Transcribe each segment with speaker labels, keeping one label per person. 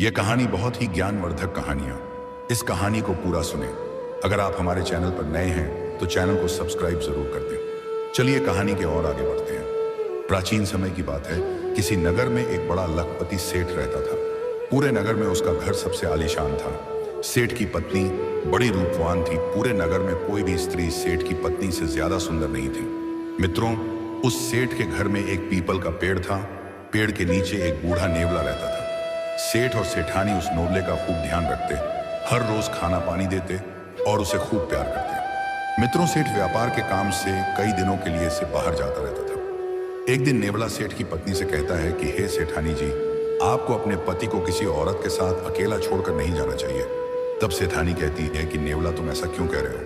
Speaker 1: यह कहानी बहुत ही ज्ञानवर्धक कहानियां। इस कहानी को पूरा सुने। अगर आप हमारे चैनल पर नए हैं तो चैनल को सब्सक्राइब जरूर कर दें। चलिए कहानी के और आगे बढ़ते हैं। प्राचीन समय की बात है। किसी नगर में एक बड़ा लखपति सेठ रहता था। पूरे नगर में उसका घर सबसे आलीशान था। सेठ की पत्नी बड़ी रूपवान थी। पूरे नगर में कोई भी स्त्री सेठ की पत्नी से ज्यादा सुंदर नहीं थी। मित्रों, उस सेठ के घर में एक पीपल का पेड़ था। पेड़ के नीचे एक बूढ़ा नेवला रहता था। सेठ और सेठानी उस नोबले का खूब ध्यान रखते, हर रोज खाना पानी देते और उसे खूब प्यार करते। मित्रों, सेठ व्यापार के काम से कई दिनों के लिए से बाहर जाता रहता था। एक दिन नेवला सेठ की पत्नी से कहता है कि हे सेठानी जी, आपको अपने पति को किसी औरत के साथ अकेला छोड़कर नहीं जाना चाहिए। तब सेठानी कहती है कि नेवला, तुम ऐसा क्यों कह रहे हो?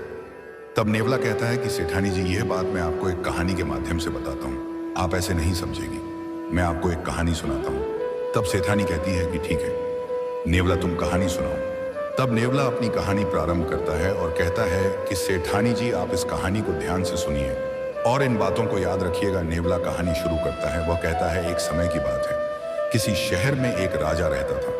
Speaker 1: तब नेवला कहता है कि सेठानी जी, यह बात मैं आपको एक कहानी के माध्यम से बताता हूँ। आप ऐसे नहीं समझेगी। मैं आपको एक कहानी सुनाता हूँ। तब सेठानी कहती है कि ठीक है नेवला, तुम कहानी सुनाओ। तब नेवला अपनी कहानी प्रारंभ करता है और कहता है कि सेठानी जी, आप इस कहानी को ध्यान से सुनिए और इन बातों को याद रखिएगा। नेवला कहानी शुरू करता है। वह कहता है, एक समय की बात है। किसी शहर में एक राजा रहता था।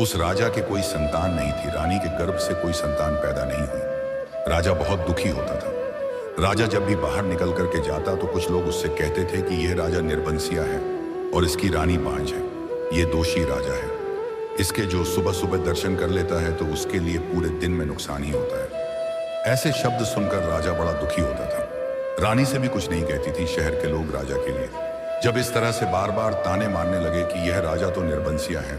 Speaker 1: उस राजा के कोई संतान नहीं थी। रानी के गर्भ से कोई संतान पैदा नहीं हुई। राजा बहुत दुखी होता था। राजा जब भी बाहर निकल करके जाता तो कुछ लोग उससे कहते थे कि यह राजा निर्बंसिया है और इसकी रानी बांझ है। ये दोषी राजा है। इसके जो सुबह सुबह दर्शन कर लेता है तो उसके लिए पूरे दिन में नुकसान ही होता है। ऐसे शब्द सुनकर राजा बड़ा दुखी होता था। रानी से भी कुछ नहीं कहती थी शहर के लोग राजा के लिए। जब इस तरह से बार बार ताने मारने लगे कि यह राजा तो निर्बंसिया है,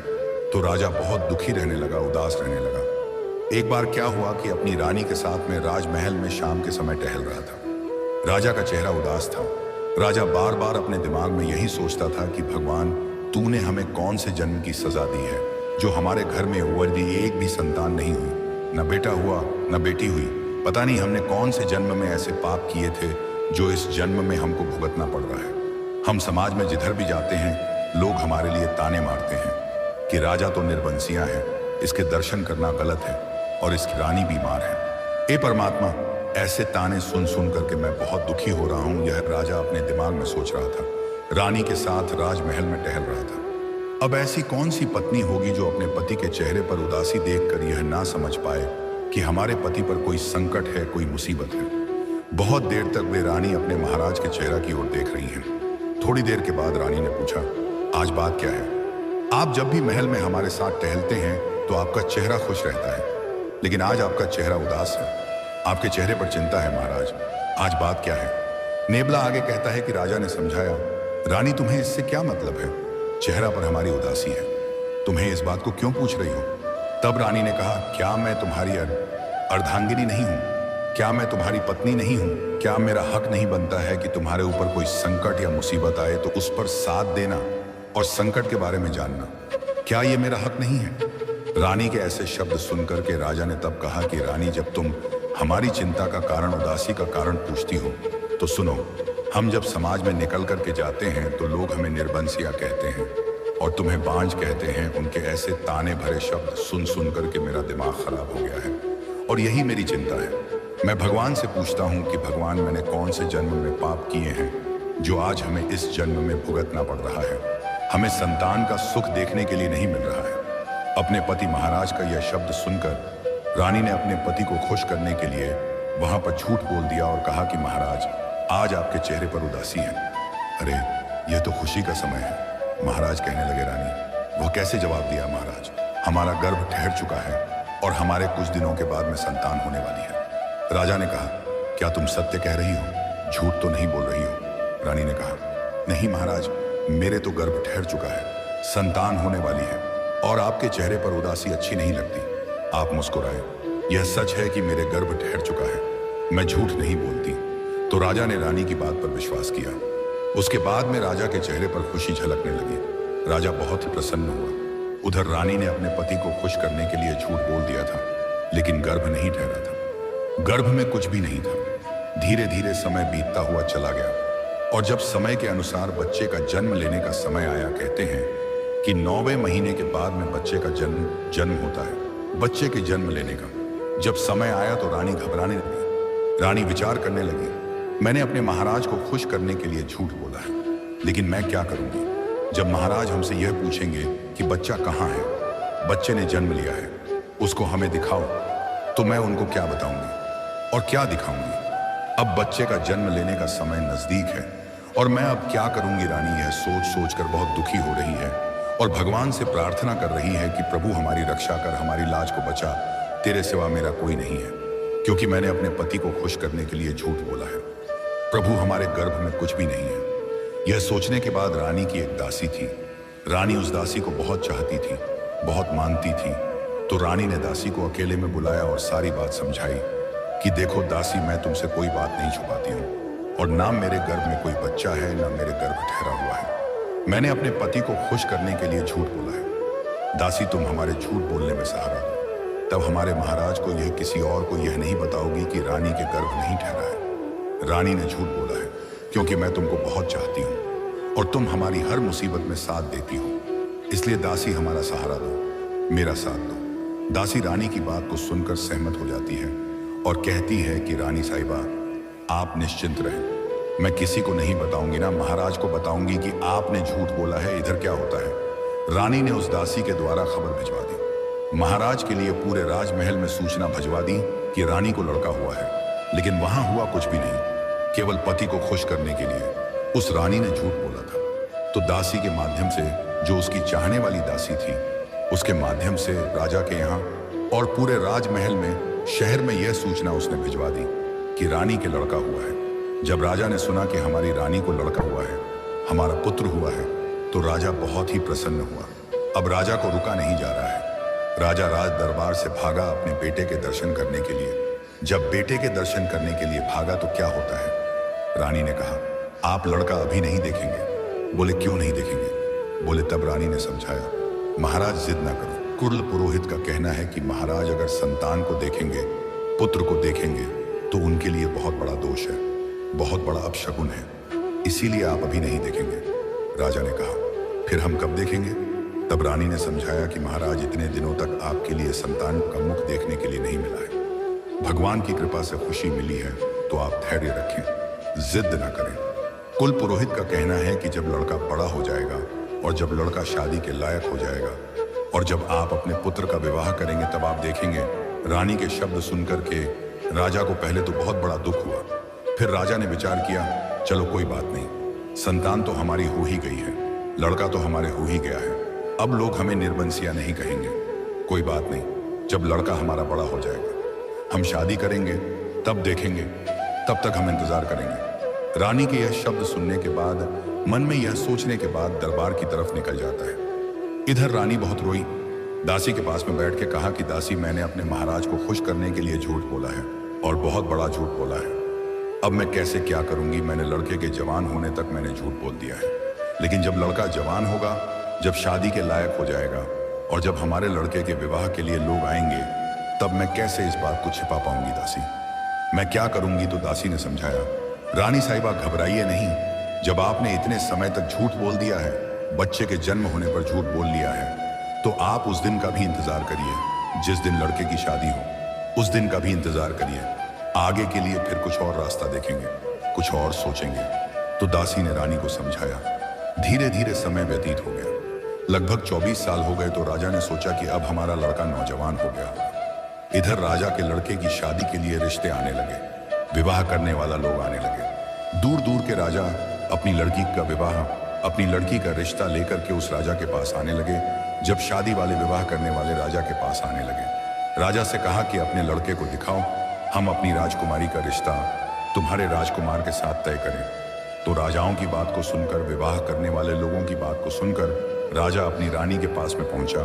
Speaker 1: तो राजा बहुत दुखी रहने लगा, उदास रहने लगा। एक बार क्या हुआ कि अपनी रानी के साथ में राजमहल में शाम के समय टहल रहा था। राजा का चेहरा उदास था। राजा बार बार अपने दिमाग में यही सोचता था कि भगवान, तूने हमें कौन से जन्म की सजा दी है जो हमारे घर में वर्दी एक भी संतान नहीं हुई, न बेटा हुआ न बेटी हुई। पता नहीं हमने कौन से जन्म में ऐसे पाप किए थे जो इस जन्म में हमको भुगतना पड़ रहा है। हम समाज में जिधर भी जाते हैं लोग हमारे लिए ताने मारते हैं कि राजा तो निर्बंसिया है, इसके दर्शन करना गलत है और इसकी रानी बीमार है। हे परमात्मा, ऐसे ताने सुन सुन करके मैं बहुत दुखी हो रहा हूँ। यह राजा अपने दिमाग में सोच रहा था। रानी के साथ राजमहल में टहल रहा था। अब ऐसी कौन सी पत्नी होगी जो अपने पति के चेहरे पर उदासी देखकर यह ना समझ पाए कि हमारे पति पर कोई संकट है, कोई मुसीबत है। बहुत देर तक वे रानी अपने महाराज के चेहरा की ओर देख रही हैं। थोड़ी देर के बाद रानी ने पूछा, आज बात क्या है? आप जब भी महल में हमारे साथ टहलते हैं तो आपका चेहरा खुश रहता है, लेकिन आज आपका चेहरा उदास है। आपके चेहरे पर चिंता है महाराज। आज बात क्या है? नेवला आगे कहता है कि राजा ने समझाया, रानी, तुम्हें इससे क्या मतलब है? चेहरा पर हमारी उदासी है, तुम्हें इस बात को क्यों पूछ रही हो? तब रानी ने कहा, क्या मैं तुम्हारी अर्धांगिनी नहीं हूं? क्या मैं तुम्हारी पत्नी नहीं हूं? क्या मेरा हक नहीं बनता है कि तुम्हारे ऊपर कोई संकट या मुसीबत आए तो उस पर साथ देना और संकट के बारे में जानना? क्या ये मेरा हक नहीं है? रानी के ऐसे शब्द सुनकर के राजा ने तब कहा कि रानी, जब तुम हमारी चिंता का कारण, उदासी का कारण पूछती हो तो सुनो। हम जब समाज में निकल करके जाते हैं तो लोग हमें निर्बंसिया कहते हैं और तुम्हें बांझ कहते हैं। उनके ऐसे ताने भरे शब्द सुन सुन करके मेरा दिमाग खराब हो गया है और यही मेरी चिंता है। मैं भगवान से पूछता हूँ कि भगवान, मैंने कौन से जन्म में पाप किए हैं जो आज हमें इस जन्म में भुगतना पड़ रहा है? हमें संतान का सुख देखने के लिए नहीं मिल रहा है। अपने पति महाराज का यह शब्द सुनकर रानी ने अपने पति को खुश करने के लिए वहां पर झूठ बोल दिया और कहा कि महाराज, आज आपके चेहरे पर उदासी है। अरे, यह तो खुशी का समय है। महाराज कहने लगे, रानी, वह कैसे जवाब दिया? महाराज, हमारा गर्भ ठहर चुका है और हमारे कुछ दिनों के बाद में संतान होने वाली है। राजा ने कहा, क्या तुम सत्य कह रही हो? झूठ तो नहीं बोल रही हो? रानी ने कहा, नहीं महाराज, मेरे तो गर्भ ठहर चुका है, संतान होने वाली है और आपके चेहरे पर उदासी अच्छी नहीं लगती। आप मुस्कुराए। यह सच है कि मेरे गर्भ ठहर चुका है, मैं झूठ नहीं बोलती। तो राजा ने रानी की बात पर विश्वास किया। उसके बाद में राजा के चेहरे पर खुशी झलकने लगी। राजा बहुत ही प्रसन्न हुआ। उधर रानी ने अपने पति को खुश करने के लिए झूठ बोल दिया था, लेकिन गर्भ नहीं ठहरा था। गर्भ में कुछ भी नहीं था। धीरे धीरे समय बीतता हुआ चला गया और जब समय के अनुसार बच्चे का जन्म लेने का समय आया, कहते हैं कि 9वें महीने के बाद में बच्चे का जन्म होता है। बच्चे के जन्म लेने का जब समय आया तो रानी घबराने लगी। रानी विचार करने लगी, मैंने अपने महाराज को खुश करने के लिए झूठ बोला है, लेकिन मैं क्या करूंगी? जब महाराज हमसे यह पूछेंगे कि बच्चा कहाँ है, बच्चे ने जन्म लिया है, उसको हमें दिखाओ। तो मैं उनको क्या बताऊंगी और क्या दिखाऊंगी? अब बच्चे का जन्म लेने का समय नजदीक है और मैं अब क्या करूंगी? रानी यह सोच सोच कर बहुत दुखी हो रही है और भगवान से प्रार्थना कर रही है कि प्रभु हमारी रक्षा कर, हमारी लाज को बचा, तेरे सिवा मेरा कोई नहीं है, क्योंकि मैंने अपने पति को खुश करने के लिए झूठ बोला है। प्रभु हमारे गर्भ में कुछ भी नहीं है। यह सोचने के बाद रानी की एक दासी थी। रानी उस दासी को बहुत चाहती थी, बहुत मानती थी। तो रानी ने दासी को अकेले में बुलाया और सारी बात समझाई कि देखो दासी, मैं तुमसे कोई बात नहीं छुपाती हूँ और ना मेरे गर्भ में कोई बच्चा है, ना मेरे गर्भ ठहरा हुआ है। मैंने अपने पति को खुश करने के लिए झूठ बोला है। दासी, तुम हमारे झूठ बोलने में सहारा दो। तब हमारे महाराज को यह किसी और को यह नहीं बताओगी कि रानी के गर्भ नहीं ठहरा है। रानी ने झूठ बोला है क्योंकि मैं तुमको बहुत चाहती हूँ और तुम हमारी हर मुसीबत में साथ देती हो। इसलिए दासी, हमारा सहारा दो, मेरा साथ दो। दासी रानी की बात को सुनकर सहमत हो जाती है और कहती है कि रानी साहिबा, आप निश्चिंत रहें, मैं किसी को नहीं बताऊंगी, ना महाराज को बताऊंगी कि आपने झूठ बोला है। इधर क्या होता है? रानी ने उस दासी के द्वारा खबर भिजवा दी। महाराज के लिए पूरे राजमहल में सूचना भिजवा दी कि रानी को लड़का हुआ है, लेकिन वहां हुआ कुछ भी नहीं। केवल पति को खुश करने के लिए उस रानी ने झूठ बोला था। तो दासी के माध्यम से, जो उसकी चाहने वाली दासी थी, उसके माध्यम से राजा के यहाँ और पूरे राजमहल में, शहर में यह सूचना उसने भिजवा दी कि रानी के लड़का हुआ है। जब राजा ने सुना कि हमारी रानी को लड़का हुआ है, हमारा पुत्र हुआ है, तो राजा बहुत ही प्रसन्न हुआ। अब राजा को रुका नहीं जा रहा है। राजा राज दरबार से भागा अपने बेटे के दर्शन करने के लिए। जब बेटे के दर्शन करने के लिए भागा तो क्या होता है? रानी ने कहा, आप लड़का अभी नहीं देखेंगे। बोले, क्यों नहीं देखेंगे? बोले, तब रानी ने समझाया, महाराज जिद ना करो। कुल पुरोहित का कहना है कि महाराज अगर संतान को देखेंगे, पुत्र को देखेंगे, तो उनके लिए बहुत बड़ा दोष है, बहुत बड़ा अपशकुन है, इसीलिए आप अभी नहीं देखेंगे। राजा ने कहा, फिर हम कब देखेंगे? तब रानी ने समझाया कि महाराज, इतने दिनों तक आपके लिए संतान का मुख देखने के लिए नहीं मिला है। भगवान की कृपा से खुशी मिली है, तो आप धैर्य रखें, जिद न करें। कुल पुरोहित का कहना है कि जब लड़का बड़ा हो जाएगा और जब लड़का शादी के लायक हो जाएगा और जब आप अपने पुत्र का विवाह करेंगे, तब आप देखेंगे। रानी के शब्द सुनकर के राजा को पहले तो बहुत बड़ा दुख हुआ। फिर राजा ने विचार किया, चलो कोई बात नहीं, संतान तो हमारी हो ही गई है, लड़का तो हमारे हो ही गया है, अब लोग हमें निर्वंशिया नहीं कहेंगे। कोई बात नहीं, जब लड़का हमारा बड़ा हो जाएगा, हम शादी करेंगे, तब देखेंगे, तब तक हम इंतजार करेंगे। रानी के यह शब्द सुनने के बाद, मन में यह सोचने के बाद दरबार की तरफ निकल जाता है। इधर रानी बहुत रोई, दासी के पास में बैठ के कहा कि दासी, मैंने अपने महाराज को खुश करने के लिए झूठ बोला है और बहुत बड़ा झूठ बोला है। अब मैं कैसे क्या करूंगी? मैंने लड़के के जवान होने तक मैंने झूठ बोल दिया है, लेकिन जब लड़का जवान होगा, जब शादी के लायक हो जाएगा और जब हमारे लड़के के विवाह के लिए लोग आएंगे, तब मैं कैसे इस बात को छिपा पाऊंगी? दासी, मैं क्या करूंगी? तो दासी ने समझाया, रानी साहिबा घबराइए नहीं, जब आपने इतने समय तक झूठ बोल दिया है, बच्चे के जन्म होने पर झूठ बोल लिया है, तो आप उस दिन का भी इंतजार करिए, जिस दिन लड़के की शादी हो, उस दिन का भी इंतजार करिए। आगे के लिए फिर कुछ और रास्ता देखेंगे, कुछ और सोचेंगे। तो दासी ने रानी को समझाया। धीरे धीरे समय व्यतीत हो गया, लगभग 24 साल हो गए। तो राजा ने सोचा कि अब हमारा लड़का नौजवान हो गया होगा। इधर राजा के लड़के की शादी के लिए रिश्ते आने लगे, विवाह करने वाला लोग आने लगे। दूर दूर के राजा अपनी लड़की का विवाह, अपनी लड़की का रिश्ता लेकर के उस राजा के पास आने लगे। जब शादी वाले विवाह करने वाले राजा के पास आने लगे, राजा से कहा कि अपने लड़के को दिखाओ, हम अपनी राजकुमारी का रिश्ता तुम्हारे राजकुमार के साथ तय करें। तो राजाओं की बात को सुनकर, विवाह करने वाले लोगों की बात को सुनकर राजा अपनी रानी के पास में पहुंचा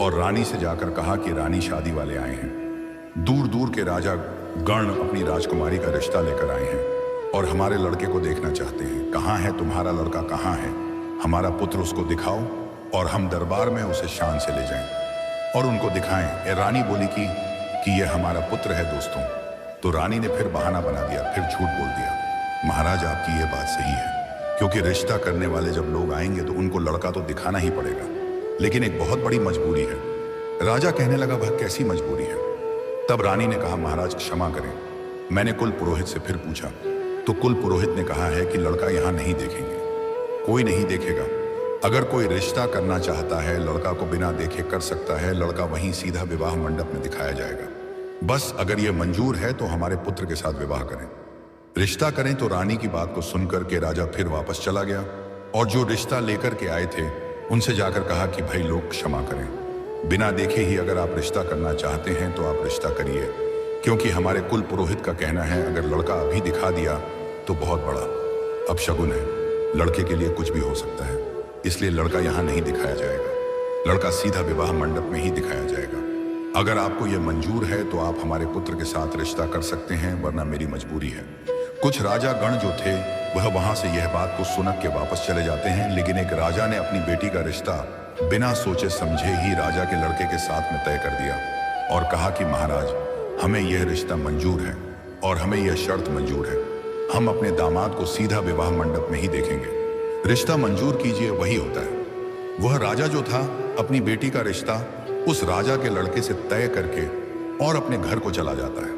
Speaker 1: और रानी से जाकर कहा कि रानी, शादी वाले आए हैं। दूर दूर के राजा गण अपनी राजकुमारी का रिश्ता लेकर आए हैं और हमारे लड़के को देखना चाहते हैं। कहाँ है तुम्हारा लड़का? कहाँ है हमारा पुत्र? उसको दिखाओ और हम दरबार में उसे शान से ले जाएं और उनको दिखाएं। रानी बोली कि यह हमारा पुत्र है दोस्तों। तो रानी ने फिर बहाना बना दिया, फिर झूठ बोल दिया। महाराज, आपकी यह बात सही है, क्योंकि रिश्ता करने वाले जब लोग आएंगे तो उनको लड़का तो दिखाना ही पड़ेगा, लेकिन एक बहुत बड़ी मजबूरी है। राजा कहने लगा, वह कैसी मजबूरी है? तब रानी ने कहा, महाराज क्षमा करें, मैंने कुल पुरोहित से फिर पूछा तो कुल पुरोहित ने कहा है कि लड़का यहाँ नहीं देखेंगे, कोई नहीं देखेगा। अगर कोई रिश्ता करना चाहता है, लड़का को बिना देखे कर सकता है, लड़का वहीं सीधा विवाह मंडप में दिखाया जाएगा। बस अगर यह मंजूर है तो हमारे पुत्र के साथ विवाह करें। रिश्ता करें। तो रानी की बात को सुनकर के राजा फिर वापस चला गया और जो रिश्ता लेकर के आए थे उनसे जाकर कहा कि भाई लोग क्षमा करें, बिना देखे ही अगर आप रिश्ता करना चाहते हैं तो आप रिश्ता करिए, क्योंकि हमारे कुल पुरोहित का कहना है अगर लड़का अभी दिखा दिया तो बहुत बड़ा अपशगुन है, लड़के के लिए कुछ भी हो सकता है, इसलिए लड़का यहाँ नहीं दिखाया जाएगा, लड़का सीधा विवाह मंडप में ही दिखाया जाएगा। अगर आपको यह मंजूर है तो आप हमारे पुत्र के साथ रिश्ता कर सकते हैं, वरना मेरी मजबूरी है। कुछ राजा गण जो थे वह वहां से यह बात को सुन के वापस चले जाते हैं, लेकिन एक राजा ने अपनी बेटी का रिश्ता बिना सोचे समझे ही राजा के लड़के के साथ में तय कर दिया और कहा कि महाराज, हमें यह रिश्ता मंजूर है और हमें यह शर्त मंजूर है, हम अपने दामाद को सीधा विवाह मंडप में ही देखेंगे। रिश्ता मंजूर कीजिए, वही होता है। वह राजा जो था अपनी बेटी का रिश्ता उस राजा के लड़के से तय करके और अपने घर को चला जाता है।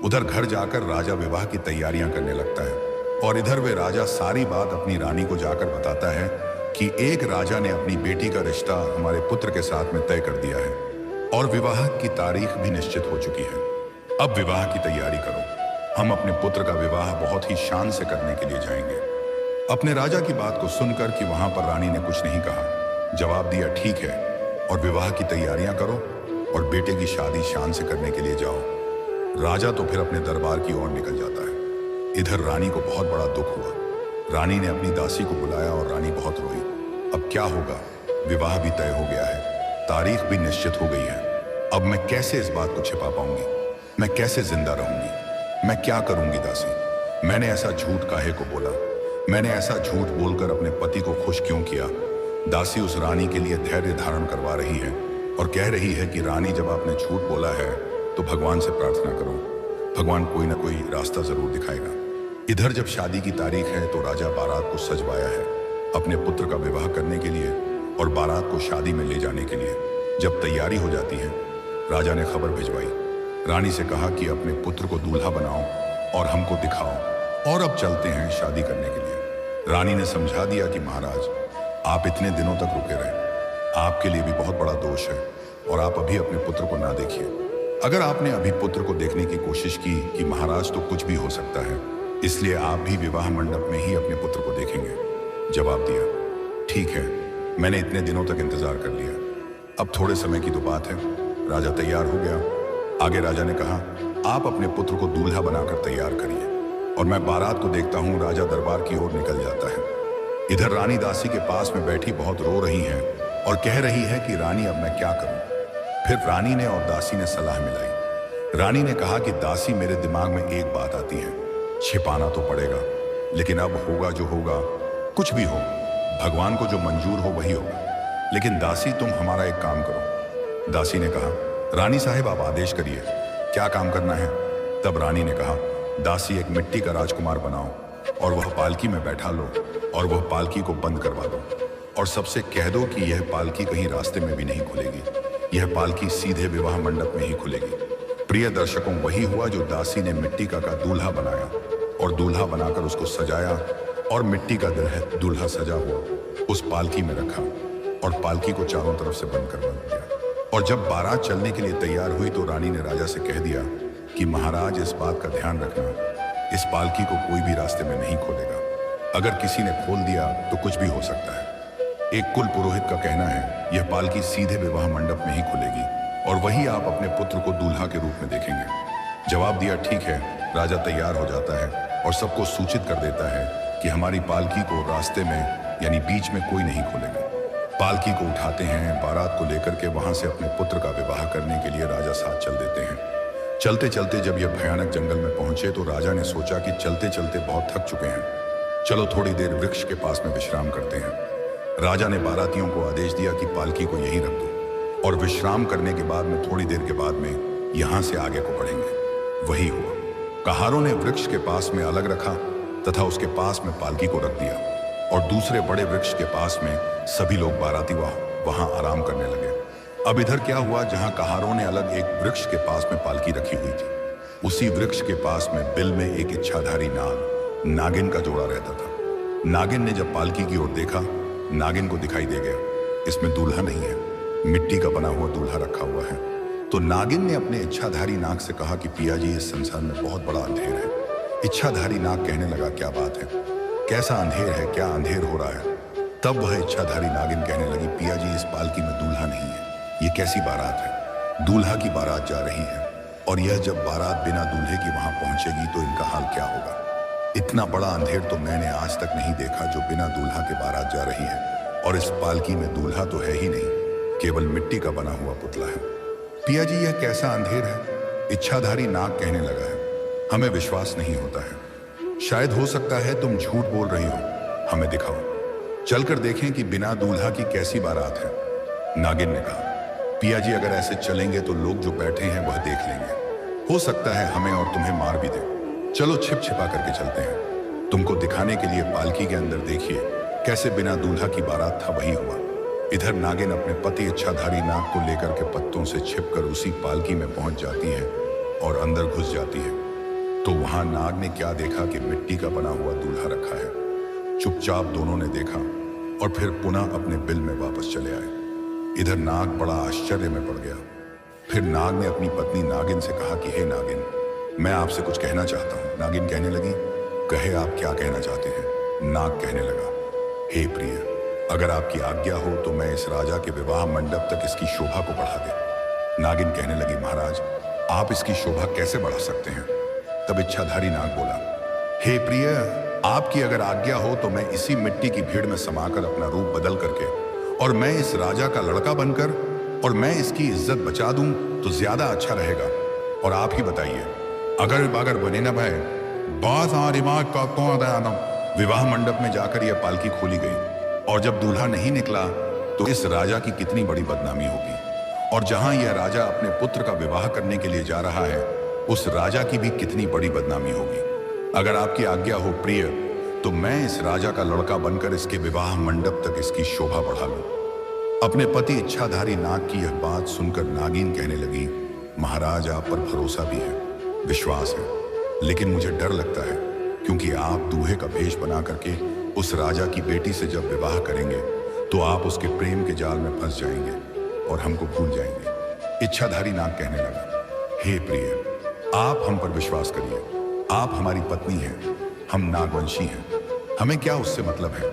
Speaker 1: उधर घर जाकर राजा विवाह की तैयारियां करने लगता है और इधर वे राजा सारी बात अपनी रानी को जाकर बताता है कि एक राजा ने अपनी बेटी का रिश्ता हमारे पुत्र के साथ में तय कर दिया है और विवाह की तारीख भी निश्चित हो चुकी है। अब विवाह की तैयारी करो, हम अपने पुत्र का विवाह बहुत ही शान से करने के लिए जाएंगे। अपने राजा की बात को सुनकर कि वहां पर रानी ने कुछ नहीं कहा, जवाब दिया ठीक है और विवाह की तैयारियां करो और बेटे की शादी शान से करने के लिए जाओ। राजा तो फिर अपने दरबार की ओर निकल जाता है। इधर रानी को बहुत बड़ा दुख हुआ। रानी ने अपनी दासी को बुलाया और रानी बहुत रोई। अब क्या होगा, विवाह भी तय हो गया है, तारीख भी निश्चित हो गई है, अब मैं कैसे इस बात को छिपा पाऊंगी, मैं कैसे जिंदा रहूंगी, मैं क्या करूंगी दासी, मैंने ऐसा झूठ काहे को बोला, मैंने ऐसा झूठ बोलकर अपने पति को खुश क्यों किया। दासी उस रानी के लिए धैर्य धारण करवा रही है और कह रही है कि रानी, जब आपने झूठ बोला है तो भगवान से प्रार्थना करो, भगवान कोई ना कोई रास्ता जरूर दिखाएगा। इधर जब शादी की तारीख है तो राजा बारात को सजवाया है अपने पुत्र का विवाह करने के लिए और बारात को शादी में ले जाने के लिए। जब तैयारी हो जाती है, राजा ने खबर भिजवाई, रानी से कहा कि अपने पुत्र को दूल्हा बनाओ और हमको दिखाओ और अब चलते हैं शादी करने के लिए। रानी ने समझा दिया कि महाराज, आप इतने दिनों तक रुके रहे, आपके लिए भी बहुत बड़ा दोष है और आप अभी अपने पुत्र को ना देखिए। अगर आपने अभी पुत्र को देखने की कोशिश की कि महाराज तो कुछ भी हो सकता है, इसलिए आप भी विवाह मंडप में ही अपने पुत्र को देखेंगे। जवाब दिया ठीक है, मैंने इतने दिनों तक इंतजार कर लिया, अब थोड़े समय की तो बात है। राजा तैयार हो गया। आगे राजा ने कहा, आप अपने पुत्र को दूल्हा बनाकर तैयार करिए और मैं बारात को देखता हूँ। राजा दरबार की ओर निकल जाता है। इधर रानी दासी के पास में बैठी बहुत रो रही है और कह रही है कि रानी, अब मैं क्या करूं। फिर रानी ने और दासी ने सलाह मिलाई। रानी ने कहा कि दासी, मेरे दिमाग में एक बात आती है, छिपाना तो पड़ेगा, लेकिन अब होगा जो होगा, कुछ भी हो, भगवान को जो मंजूर हो वही होगा। लेकिन दासी, तुम हमारा एक काम करो। दासी ने कहा, रानी साहिब आप आदेश करिए, क्या काम करना है। तब रानी ने कहा, दासी, एक मिट्टी का राजकुमार बनाओ और वह पालकी में बैठा लो और वह पालकी को बंद करवा दो और सबसे कह दो कि यह पालकी कहीं रास्ते में भी नहीं खुलेगी, यह पालकी सीधे विवाह मंडप में ही खुलेगी। प्रिय दर्शकों, वही हुआ जो दासी ने मिट्टी का दूल्हा बनाया और दूल्हा बनाकर उसको सजाया और मिट्टी का दूल्हा सजा हुआ उस पालकी में रखा और पालकी को चारों तरफ से बंद करवा दिया। और जब बारात चलने के लिए तैयार हुई तो रानी ने राजा से कह दिया कि महाराज, इस बात का ध्यान रखना, इस पालकी को कोई भी रास्ते में नहीं खोलेगा, अगर किसी ने खोल दिया तो कुछ भी हो सकता है। एक कुल पुरोहित का कहना है यह पालकी सीधे विवाह मंडप में ही खुलेगी और वही आप अपने पुत्र को दूल्हा के रूप में देखेंगे। जवाब दिया ठीक है। राजा तैयार हो जाता है और सबको सूचित कर देता है कि हमारी पालकी को रास्ते में यानी बीच में कोई नहीं खोलेगा। पालकी को उठाते हैं, बारात को लेकर के वहां से अपने पुत्र का विवाह करने के लिए राजा साथ चल देते हैं। चलते चलते जब यह भयानक जंगल में पहुंचे तो राजा ने सोचा कि चलते चलते बहुत थक चुके हैं, चलो थोड़ी देर वृक्ष के पास में विश्राम करते हैं। राजा ने बारातियों को आदेश दिया कि पालकी को यहीं रख दो और विश्राम करने के बाद में थोड़ी देर के बाद में यहां से आगे को बढ़ेंगे। वही हुआ। कहारों ने वृक्ष के पास में अलग रखा तथा उसके पास में पालकी को रख दिया और दूसरे बड़े वृक्ष के पास में सभी लोग बाराती वहां आराम करने लगे। अब इधर क्या हुआ, जहां कहारों ने अलग एक वृक्ष के पास में पालकी रखी हुई थी, उसी वृक्ष के पास में बिल में एक इच्छाधारी नागिन का जोड़ा रहता था। नागिन ने जब पालकी की ओर देखा नागिन को दिखाई दे गया, इसमें दूल्हा नहीं है, मिट्टी का बना हुआ दूल्हा रखा हुआ है। तो नागिन ने अपने इच्छाधारी नाग से कहा कि पिया जी, इस संसार में बहुत बड़ा अंधेर है। इच्छाधारी नाग कहने लगा, क्या बात है, कैसा अंधेर है, क्या अंधेर हो रहा है? तब वह इच्छाधारी नागिन कहने लगी, पिया जी, इस पालकी में दूल्हा नहीं है, ये कैसी बारात है? दूल्हा की बारात जा रही है, और यह जब बारात बिना दूल्हे की वहां पहुंचेगी तो इनका हाल क्या होगा? इतना बड़ा अंधेर तो मैंने आज तक नहीं देखा जो बिना दूल्हा के बारात जा रही है, और इस पालकी में दूल्हा तो है ही नहीं, केवल मिट्टी का बना हुआ पुतला है। पिया जी, यह कैसा अंधेर है? इच्छाधारी नाग कहने लगा है, हमें विश्वास नहीं होता है, शायद हो सकता है तुम झूठ बोल रही हो, हमें दिखाओ, चलकर देखें कि बिना दूल्हा की कैसी बारात है। नागिन ने कहा, पिया जी, अगर ऐसे चलेंगे तो लोग जो बैठे हैं वह देख लेंगे, हो सकता है हमें और तुम्हें मार भी दे। चलो छिप छिपा करके चलते हैं, तुमको दिखाने के लिए पालकी के अंदर देखिए कैसे बिना दूल्हा की बारात था वही हुआ। इधर नागिन अपने पति इच्छाधारी नाग को लेकर के पत्तों से छिपकर उसी पालकी में पहुंच जाती है और अंदर घुस जाती है। तो वहां नाग ने क्या देखा कि मिट्टी का बना हुआ दूल्हा रखा है। चुपचाप दोनों ने देखा और फिर पुनः अपने बिल में वापस चले आए। इधर नाग बड़ा आश्चर्य में पड़ गया। फिर नाग ने अपनी पत्नी नागिन से कहा कि हे नागिन, मैं आपसे कुछ कहना चाहता हूँ। नागिन कहने लगी, कहे, आप क्या कहना चाहते हैं? नाग कहने लगा, हे प्रिय, अगर आपकी आज्ञा हो तो मैं इस राजा के विवाह मंडप तक इसकी शोभा को बढ़ा दे। नागिन कहने लगी, महाराज, आप इसकी शोभा कैसे बढ़ा सकते हैं? तब इच्छाधारी नाग बोला, हे प्रिय, आपकी अगर आज्ञा हो तो मैं इसी मिट्टी की भीड़ में समाकर अपना रूप बदल करके और मैं इस राजा का लड़का बनकर और मैं इसकी इज्जत बचा दूं तो ज्यादा अच्छा रहेगा। और आप ही बताइए, अगर बागर बने न भाई बात दिमाग का कौन दयानम। विवाह मंडप में जाकर यह पालकी खोली गई और जब दूल्हा नहीं निकला तो इस राजा की कितनी बड़ी बदनामी होगी, और जहां यह राजा अपने पुत्र का विवाह करने के लिए जा रहा है उस राजा की भी कितनी बड़ी बदनामी होगी। अगर आपकी आज्ञा हो प्रिय तो मैं इस राजा का लड़का बनकर इसके विवाह मंडप तक इसकी शोभा बढ़ा लूं। अपने पति इच्छाधारी नाग की यह बात सुनकर नागिन कहने लगी, महाराज, आप पर भरोसा भी है, विश्वास है, लेकिन मुझे डर लगता है क्योंकि आप दूल्हे का भेष बना करके उस राजा की बेटी से जब विवाह करेंगे तो आप उसके प्रेम के जाल में फंस जाएंगे और हमको भूल जाएंगे। इच्छाधारी नाग कहने लगा, हे प्रिय, आप हम पर विश्वास करिए, आप हमारी पत्नी हैं, हम नागवंशी हैं, हमें क्या उससे मतलब है,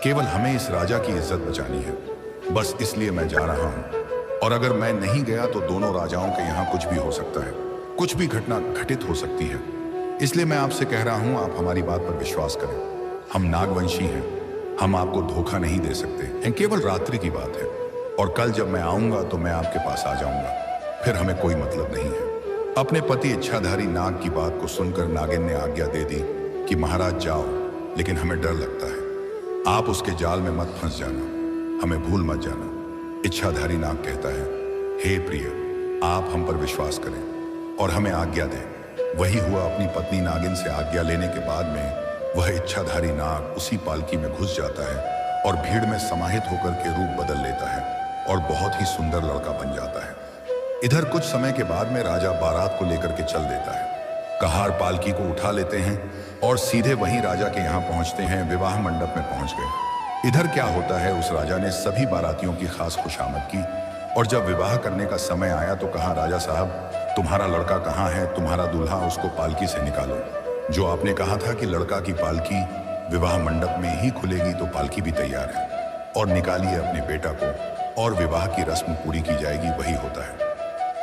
Speaker 1: केवल हमें इस राजा की इज्जत बचानी है, बस इसलिए मैं जा रहा हूं। और अगर मैं नहीं गया तो दोनों राजाओं के यहाँ कुछ भी हो सकता है, कुछ भी घटना घटित हो सकती है, इसलिए मैं आपसे कह रहा हूं, आप हमारी बात पर विश्वास करें, हम नागवंशी हैं, हम आपको धोखा नहीं दे सकते, केवल रात्रि की बात है, और कल जब मैं आऊंगा तो मैं आपके पास आ जाऊंगा, फिर हमें कोई मतलब नहीं है। अपने पति इच्छाधारी नाग की बात को सुनकर नागिन ने आज्ञा दे दी कि महाराज जाओ, लेकिन हमें डर लगता है, आप उसके जाल में मत फंस जाना, हमें भूल मत जाना। इच्छाधारी नाग कहता है, हे प्रिय, आप हम पर विश्वास करें और हमें आज्ञा दें। वही हुआ। अपनी पत्नी नागिन से आज्ञा लेने के बाद में वह इच्छाधारी नाग उसी पालकी में घुस जाता है और भीड़ में समाहित होकर के रूप बदल लेता है और बहुत ही सुंदर लड़का बन जाता है। इधर कुछ समय के बाद में राजा बारात को लेकर के चल देता है। कहार पालकी को उठा लेते हैं और सीधे वहीं राजा के यहाँ पहुंचते हैं। विवाह मंडप में पहुंच गए। इधर क्या होता है, उस राजा ने सभी बारातियों की खास खुशामद की और जब विवाह करने का समय आया तो कहा, राजा साहब, तुम्हारा लड़का कहाँ है? तुम्हारा दूल्हा, उसको पालकी से निकालो। जो आपने कहा था कि लड़का की पालकी विवाह मंडप में ही खुलेगी, तो पालकी भी तैयार है और निकालिए अपने बेटा को और विवाह की रस्म पूरी की जाएगी, वही होता है।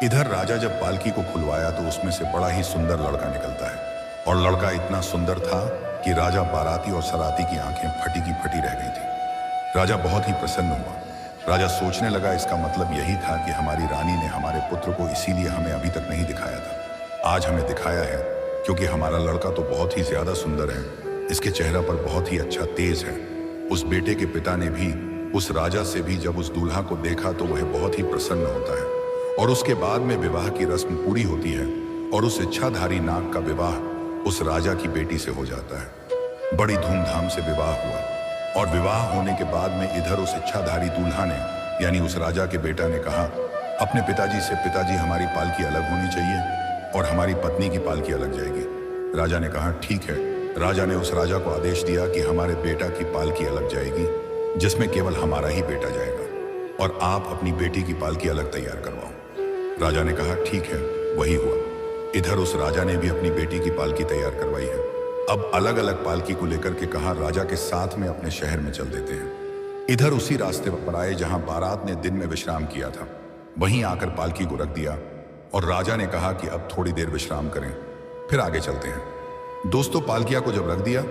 Speaker 1: इधर राजा जब पालकी को खुलवाया तो उसमें से बड़ा ही सुंदर लड़का निकलता है और लड़का इतना सुंदर था कि राजा बाराती और सराती की आंखें फटी की फटी रह गई थी। राजा बहुत ही प्रसन्न हुआ। राजा सोचने लगा, इसका मतलब यही था कि हमारी रानी ने हमारे पुत्र को इसीलिए हमें अभी तक नहीं दिखाया था, आज हमें दिखाया है क्योंकि हमारा लड़का तो बहुत ही ज्यादा सुंदर है, इसके चेहरा पर बहुत ही अच्छा तेज है। उस बेटे के पिता ने भी उस राजा से भी जब उस दूल्हा को देखा तो वह बहुत ही प्रसन्न होता है और उसके बाद में विवाह की रस्म पूरी होती है और उस इच्छाधारी नाग का विवाह उस राजा की बेटी से हो जाता है। बड़ी धूमधाम से विवाह हुआ और विवाह होने के बाद में इधर उस इच्छाधारी दूल्हा ने यानी उस राजा के बेटा ने कहा अपने पिताजी से, पिताजी हमारी पालकी अलग होनी चाहिए और हमारी पत्नी की पालकी अलग जाएगी। राजा ने कहा ठीक है। राजा ने उस राजा को आदेश दिया कि हमारे बेटा की पालकी अलग जाएगी जिसमें केवल हमारा ही बेटा जाएगा और आप अपनी बेटी की पालकी अलग तैयार करवाओ। राजा ने कहा, ठीक है, वही हुआ। इधर उस राजा ने भी अपनी बेटी की पालकी तैयार करवाई है। अब अलग अलग पालकी को लेकर के कहा, राजा के साथ में अपने शहर में चल देते हैं। इधर उसी रास्ते पर आए जहां बारात ने दिन में विश्राम किया था, वहीं आकर पालकी को रख दिया और राजा ने कहा कि अब थोड़ी देर विश्राम करें, फिर आगे चलते हैं। दोस्तों, पालकिया को जब रख दिया,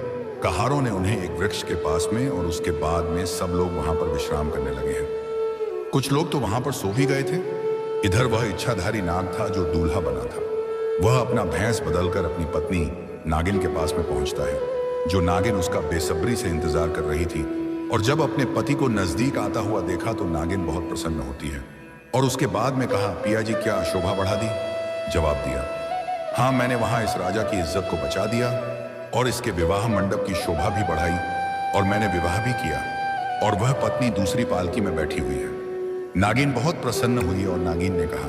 Speaker 1: कहारों ने उन्हें एक वृक्ष के पास में और उसके बाद में सब लोग वहां पर विश्राम करने लगे हैं। कुछ लोग तो वहां पर सो भी गए थे। इधर वह इच्छाधारी नाग था जो दूल्हा बना था। वह अपना भैंस बदलकर अपनी पत्नी नागिन के पास में पहुंचता है, जो नागिन उसका बेसब्री से इंतजार कर रही थी। और जब अपने पति को नजदीक आता हुआ देखा तो नागिन बहुत प्रसन्न होती है और उसके बाद में कहा, पिया जी, क्या शोभा बढ़ा दी? जवाब दिया, हाँ, मैंने वहां इस राजा की इज्जत को बचा दिया और इसके विवाह मंडप की शोभा भी बढ़ाई और मैंने विवाह भी किया और वह पत्नी दूसरी पालकी में बैठी हुई है। नागिन बहुत प्रसन्न हुई और नागिन ने कहा,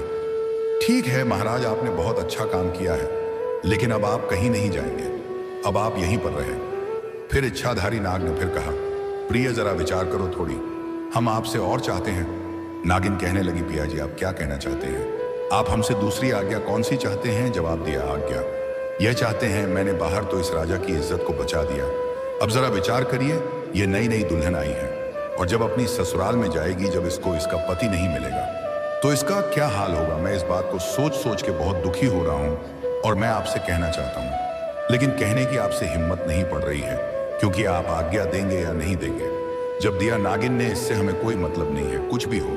Speaker 1: ठीक है महाराज, आपने बहुत अच्छा काम किया है, लेकिन अब आप कहीं नहीं जाएंगे, अब आप यहीं पर रहें। फिर इच्छाधारी नाग ने फिर कहा, प्रिय, जरा विचार करो थोड़ी, हम आपसे और चाहते हैं। नागिन कहने लगी, पिया जी, आप क्या कहना चाहते हैं? आप हमसे दूसरी आज्ञा कौन सी चाहते हैं? जवाब दिया, आज्ञा यह चाहते हैं, मैंने बाहर तो इस राजा की इज्जत को बचा दिया, अब जरा विचार करिए, ये नई नई दुल्हन आई है और जब अपनी ससुराल में जाएगी, जब इसको इसका पति नहीं मिलेगा तो इसका क्या हाल होगा? मैं इस बात को सोच सोच के बहुत दुखी हो रहा हूं और मैं आपसे कहना चाहता हूं, लेकिन कहने की आपसे हिम्मत नहीं पड़ रही है, क्योंकि आप आज्ञा देंगे या नहीं देंगे। जब दिया नागिन ने, इससे हमें कोई मतलब नहीं है, कुछ भी हो,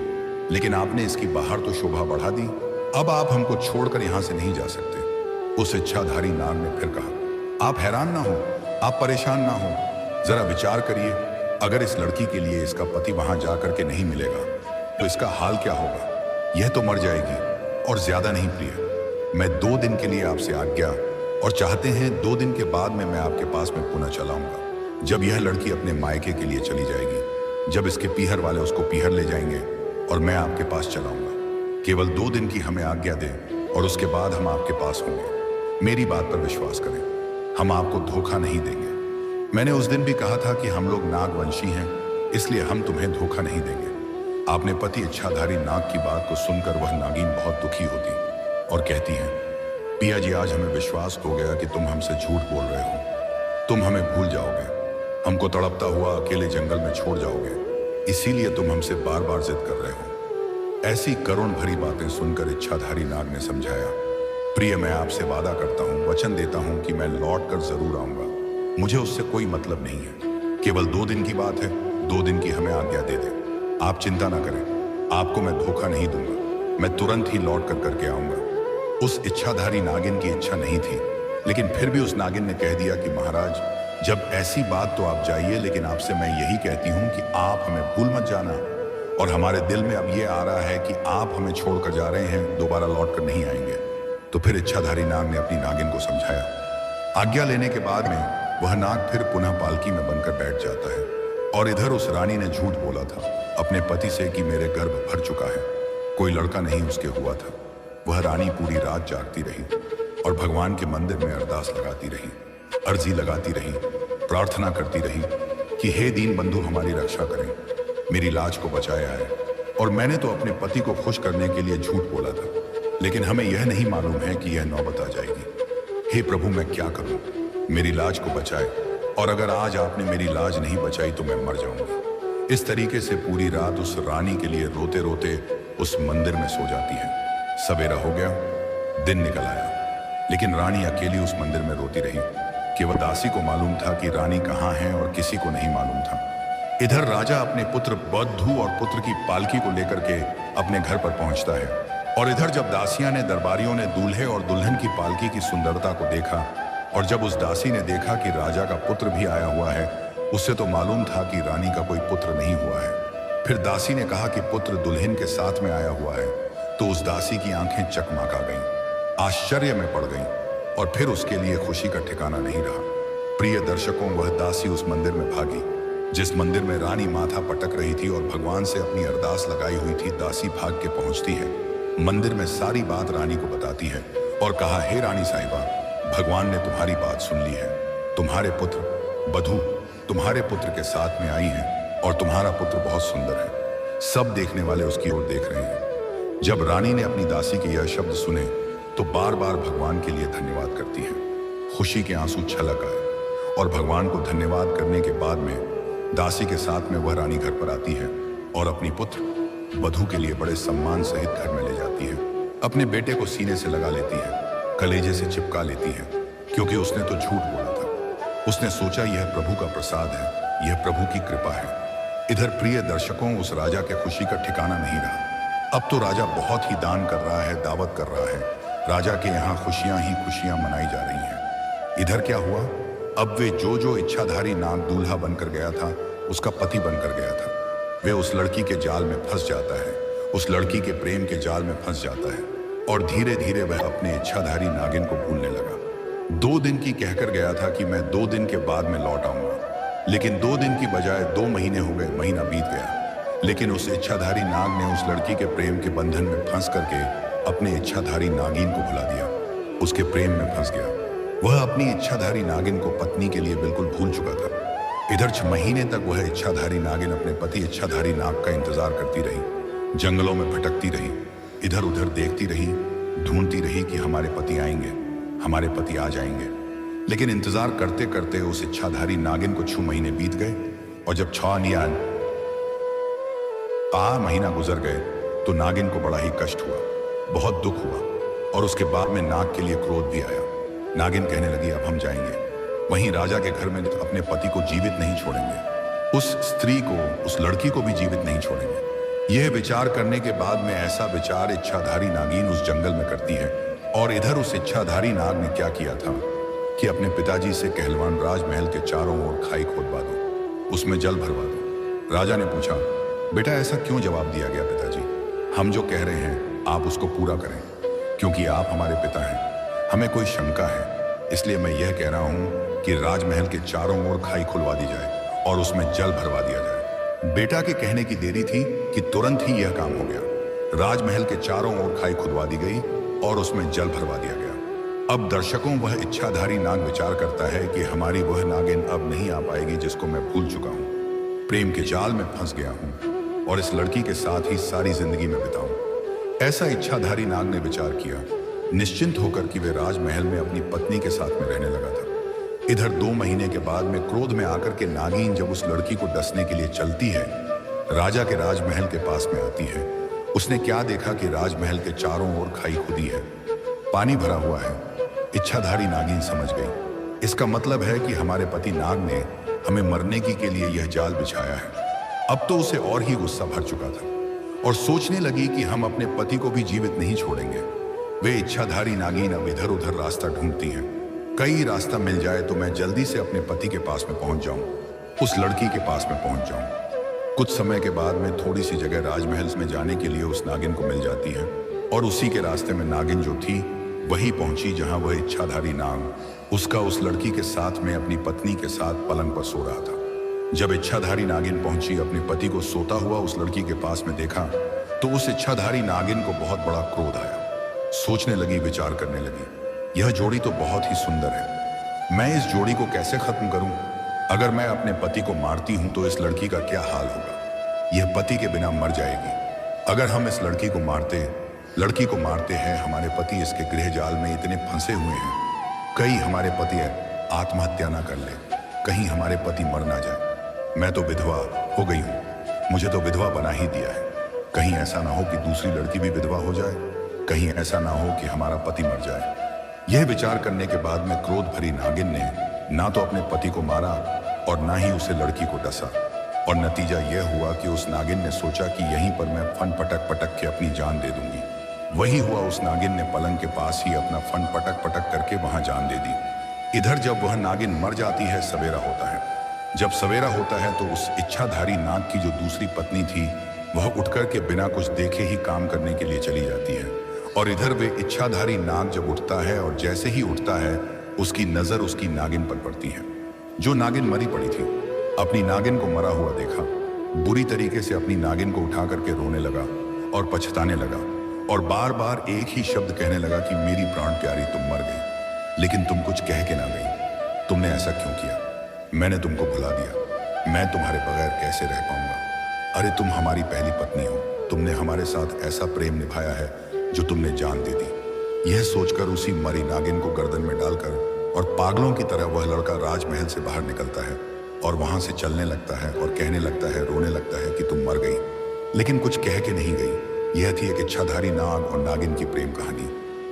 Speaker 1: लेकिन आपने इसकी बाहर तो शोभा बढ़ा दी, अब आप हमको छोड़कर यहां से नहीं जा सकते। उस इच्छाधारी नाग ने फिर कहा, आप हैरान ना हो, आप परेशान ना हो, जरा विचार करिए, अगर इस लड़की के लिए इसका पति वहां जाकर के नहीं मिलेगा तो इसका हाल क्या होगा? यह तो मर जाएगी और ज्यादा नहीं प्रिय। मैं 2 दिन के लिए आपसे आज्ञा और चाहते हैं 2 दिन के बाद में मैं आपके पास में पुनः चलाऊंगा। जब यह लड़की अपने मायके के लिए चली जाएगी, जब इसके पीहर वाले उसको पीहर ले जाएंगे और मैं आपके पास चलाऊंगा। केवल 2 दिन की हमें आज्ञा दें और उसके बाद हम आपके पास होंगे। मेरी बात पर विश्वास करें, हम आपको धोखा नहीं देंगे। मैंने उस दिन भी कहा था कि हम लोग नागवंशी हैं, इसलिए हम तुम्हें धोखा नहीं देंगे। आपने पति इच्छाधारी नाग की बात को सुनकर वह नागिन बहुत दुखी होती और कहती है, पिया जी, आज हमें विश्वास हो गया कि तुम हमसे झूठ बोल रहे हो, तुम हमें भूल जाओगे, हमको तड़पता हुआ अकेले जंगल में छोड़ जाओगे, इसीलिए तुम हमसे बार बार जिद कर रहे हो। ऐसी करुण भरी बातें सुनकर इच्छाधारी नाग ने समझाया, प्रिय, मैं आपसे वादा करता हूँ, वचन देता हूँ कि मैं लौट कर जरूर आऊंगा, मुझे उससे कोई मतलब नहीं है, केवल 2 दिन की बात है, 2 दिन की हमें आज्ञा दे दे। आप चिंता ना करें, आपको मैं धोखा नहीं दूंगा, मैं तुरंत ही लौट कर करके आऊंगा। उस इच्छाधारी नागिन की इच्छा नहीं थी, लेकिन फिर भी उस नागिन ने कह दिया कि महाराज, जब ऐसी बात तो आप जाइए, लेकिन आपसे मैं यही कहती हूँ कि आप हमें भूल मत जाना। और हमारे दिल में अब ये आ रहा है कि आप हमें छोड़कर जा रहे हैं, दोबारा लौट कर नहीं आएंगे। तो फिर इच्छाधारी नाग ने अपनी नागिन को समझाया। आज्ञा लेने के बाद में वह नाग फिर पुनः पालकी में बनकर बैठ जाता है। और इधर उस रानी ने झूठ बोला था अपने पति से कि मेरे गर्भ भर चुका है, कोई लड़का नहीं उसके हुआ था। वह रानी पूरी रात जागती रही और भगवान के मंदिर में अरदास लगाती रही, अर्जी लगाती रही, प्रार्थना करती रही कि हे दीन बंधु, हमारी रक्षा करें, मेरी लाज को बचाया है। और मैंने तो अपने पति को खुश करने के लिए झूठ बोला था, लेकिन हमें यह नहीं मालूम है कि यह नौबत आ जाएगी। हे प्रभु, मैं क्या करूं, मेरी लाज को बचाए, और अगर आज आपने मेरी लाज नहीं बचाई तो मैं मर जाऊंगी। इस तरीके से पूरी रात उस रानी के लिए रोते रोते उस मंदिर में सो जाती है। सवेरा हो गया, दिन निकल आया, लेकिन रानी अकेली उस मंदिर में रोती रही। केवल दासी को मालूम था कि रानी कहाँ है और किसी को नहीं मालूम था। इधर राजा अपने पुत्र बद्धू और पुत्र की पालकी को लेकर के अपने घर पर पहुंचता है। और इधर जब दासियां ने, दरबारियों ने दूल्हे और दुल्हन की पालकी की सुंदरता को देखा, और जब उस दासी ने देखा कि राजा का पुत्र भी आया हुआ है, उससे तो मालूम था कि रानी का कोई पुत्र नहीं हुआ है। फिर दासी ने कहा कि पुत्र दुल्हन के साथ में आया हुआ है, तो उस दासी की आंखें चकमका गईं, आश्चर्य में पड़ गईं, और फिर उसके लिए खुशी का ठिकाना नहीं रहा। प्रिय दर्शकों, वह दासी उस मंदिर में भागी जिस मंदिर में रानी माथा पटक रही थी और भगवान से अपनी अरदास लगाई हुई थी। दासी भाग के पहुंचती है, मंदिर में सारी बात रानी को बताती है और कहा, हे रानी साहिबा, भगवान ने तुम्हारी बात सुन ली है, तुम्हारे पुत्र बधू तुम्हारे पुत्र के साथ में आई हैं और तुम्हारा पुत्र बहुत सुंदर है। सब देखने वाले उसकी ओर देख रहे हैं। जब रानी ने अपनी दासी के यह शब्द सुने तो बार बार भगवान के लिए धन्यवाद करती है। खुशी के आंसू छलक आए और भगवान को धन्यवाद करने के बाद में दासी के साथ में वह रानी घर पर आती है और अपनी पुत्र वधू के लिए बड़े सम्मान सहित घर में ले जाती है। अपने बेटे को सीने से लगा लेती है, कलेजे से चिपका लेती है, क्योंकि उसने तो झूठ बोला था। उसने सोचा यह प्रभु का प्रसाद है, यह प्रभु की कृपा है। इधर प्रिय दर्शकों, उस राजा के खुशी का ठिकाना नहीं रहा। अब तो राजा बहुत ही दान कर रहा है, दावत कर रहा है। राजा के यहाँ खुशियां ही खुशियां मनाई जा रही हैं। इधर क्या हुआ, अब वे जो इच्छाधारी नाग दूल्हा बनकर गया था उसका पति बनकर गया था। वे उस लड़की के जाल में फंस जाता है, उस लड़की के प्रेम के जाल में फंस जाता है और धीरे धीरे वह अपने इच्छाधारी नागिन को भूलने लगा। 2 दिन की कहकर गया था कि मैं 2 दिन के बाद में लौट आऊंगा, लेकिन 2 दिन की बजाय 2 महीने हो गए, महीना बीत गया। लेकिन उस इच्छाधारी नाग ने उस लड़की के प्रेम के बंधन में फंस करके अपने इच्छाधारी नागिन को भुला दिया, उसके प्रेम में फंस गया। वह अपनी इच्छाधारी नागिन को पत्नी के लिए बिल्कुल भूल चुका था। इधर 6 महीने तक वह इच्छाधारी नागिन अपने पति इच्छाधारी नाग का इंतजार करती रही, जंगलों में भटकती रही, इधर उधर देखती रही, ढूंढती रही कि हमारे पति आएंगे, हमारे पति आ जाएंगे। लेकिन इंतजार करते करते उस इच्छाधारी नागिन को 6 महीने बीत गए और जब 6 महीना गुजर गए तो नागिन को बड़ा ही कष्ट हुआ, बहुत दुख हुआ और उसके बाद में नाग के लिए क्रोध भी आया। नागिन कहने लगी अब हम जाएंगे, वहीं राजा के घर में अपने पति को जीवित नहीं छोड़ेंगे, उस स्त्री को, उस लड़की को भी जीवित नहीं छोड़ेंगे। यह विचार करने के बाद में ऐसा विचार इच्छाधारी नागिन उस जंगल में करती है। और इधर उस इच्छाधारी नाग ने क्या किया था कि अपने पिताजी से कहलवान राजमहल के चारों ओर खाई खोदवा दो, उसमें जल भरवा दो। राजा ने पूछा, बेटा ऐसा क्यों जवाब दिया गया पिताजी? हम जो कह रहे हैं आप उसको पूरा करें, क्योंकि आप हमारे पिता हैं। हमें कोई शंका है, इसलिए मैं यह कह रहा हूं कि राजमहल के चारों ओर खाई खुलवा दी जाए और उसमें जल भरवा दिया जाए। बेटा के कहने की देरी थी कि तुरंत ही यह काम हो गया। राजमहल के चारों ओर खाई खुदवा दी गई और उसमें जल भरवा दिया गया। अब दर्शकों, वह इच्छाधारी नाग विचार करता है कि हमारी वह नागिन अब नहीं आ पाएगी जिसको मैं भूल चुका हूं। प्रेम के जाल में फंस गया हूं और इस लड़की के साथ ही सारी जिंदगी में बिताऊं। ऐसा इच्छाधारी नाग ने विचार किया, निश्चिंत होकर कि वे राजमहल में अपनी पत्नी के साथ में रहने लगा था। इधर 2 महीने के बाद में क्रोध में आकर के नागिन जब उस लड़की को डसने के लिए चलती है, राजा के राजमहल के पास में आती है। उसने क्या देखा कि राजमहल के चारों ओर खाई खुदी है, पानी भरा हुआ है। इच्छाधारी नागिन समझ गई, इसका मतलब है कि हमारे पति नाग ने हमें मरने की के लिए यह जाल बिछाया है। अब तो उसे और ही गुस्सा भर चुका था और सोचने लगी कि हम अपने पति को भी जीवित नहीं छोड़ेंगे। वे इच्छाधारी नागिन अब इधर उधर रास्ता ढूंढती हैं। कई रास्ता मिल जाए तो मैं जल्दी से अपने पति के पास में पहुंच जाऊं, उस लड़की के पास में पहुंच जाऊं। कुछ समय के बाद में थोड़ी सी जगह राजमहल में जाने के लिए उस नागिन को मिल जाती है और उसी के रास्ते में नागिन जो थी वही पहुंची जहां वह इच्छाधारी नाग उसका उस लड़की के साथ में अपनी पत्नी के साथ पलंग पर सो रहा था। जब इच्छाधारी नागिन पहुंची, अपने पति को सोता हुआ उस लड़की के पास में देखा तो उस इच्छाधारी नागिन को बहुत बड़ा क्रोध आया। सोचने लगी, विचार करने लगी, यह जोड़ी तो बहुत ही सुंदर है, मैं इस जोड़ी को कैसे खत्म करूं? अगर मैं अपने पति को मारती हूं तो इस लड़की का क्या हाल होगा? यह पति के बिना मर जाएगी। अगर हम इस लड़की को मारते हैं, हमारे पति इसके गृह जाल में इतने फंसे हुए हैं, कहीं हमारे पति आत्महत्या ना कर ले, कहीं हमारे पति मर ना जाए। मैं तो विधवा हो गई हूं, मुझे तो विधवा बना ही दिया है। कहीं ऐसा ना हो कि दूसरी लड़की भी विधवा हो जाए, कहीं ऐसा ना हो कि हमारा पति मर जाए। यह विचार करने के बाद में क्रोध भरी नागिन ने ना तो अपने पति को मारा और ना ही उसे लड़की को डसा और नतीजा यह हुआ कि उस नागिन ने सोचा कि यहीं पर मैं फन पटक पटक के अपनी जान दे दूंगी। वही हुआ, उस नागिन ने पलंग के पास ही अपना फन पटक पटक करके वहां जान दे दी। इधर जब वह नागिन मर जाती है, सवेरा होता है। जब सवेरा होता है तो उस इच्छाधारी नाग की जो दूसरी पत्नी थी वह उठकर के बिना कुछ देखे ही काम करने के लिए चली जाती है। और इधर वे इच्छाधारी नाग जब उठता है और जैसे ही उठता है उसकी नजर उसकी नागिन पर पड़ती है। जो नागिन मरी पड़ी थी, अपनी नागिन को मरा हुआ देखा, बुरी तरीके से अपनी नागिन को उठा करके रोने लगा और पछताने लगा और बार बार एक ही शब्द कहने लगा कि मेरी प्राण प्यारी, तुम मर गई, लेकिन तुम कुछ कह के ना गई। तुमने ऐसा क्यों किया? मैंने तुमको भुला दिया, मैं तुम्हारे बगैर कैसे रह पाऊंगा। अरे तुम हमारी पहली पत्नी हो, तुमने हमारे साथ ऐसा प्रेम निभाया है जो तुमने जान दे दी। यह सोचकर उसी मरी नागिन को गर्दन में डालकर और पागलों की तरह वह लड़का राजमहल से बाहर निकलता है और वहां से चलने लगता है और कहने लगता है, रोने लगता है कि तुम मर गई, लेकिन कुछ कह के नहीं गई। यह थी एक इच्छाधारी नाग और नागिन की प्रेम कहानी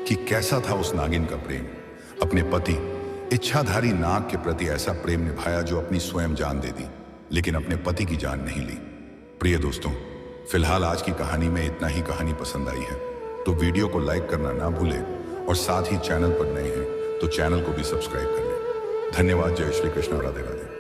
Speaker 1: कि कैसा था उस नागिन का प्रेम। अपने पति इच्छाधारी नाग के प्रति ऐसा प्रेम निभाया जो अपनी स्वयं जान दे दी, लेकिन अपने पति की जान नहीं ली। प्रिय दोस्तों, फिलहाल आज की कहानी में इतना ही। कहानी पसंद आई है तो वीडियो को लाइक करना ना भूलें और साथ ही चैनल पर नए हैं तो चैनल को भी सब्सक्राइब कर लें। धन्यवाद। जय श्री कृष्ण। राधे राधे।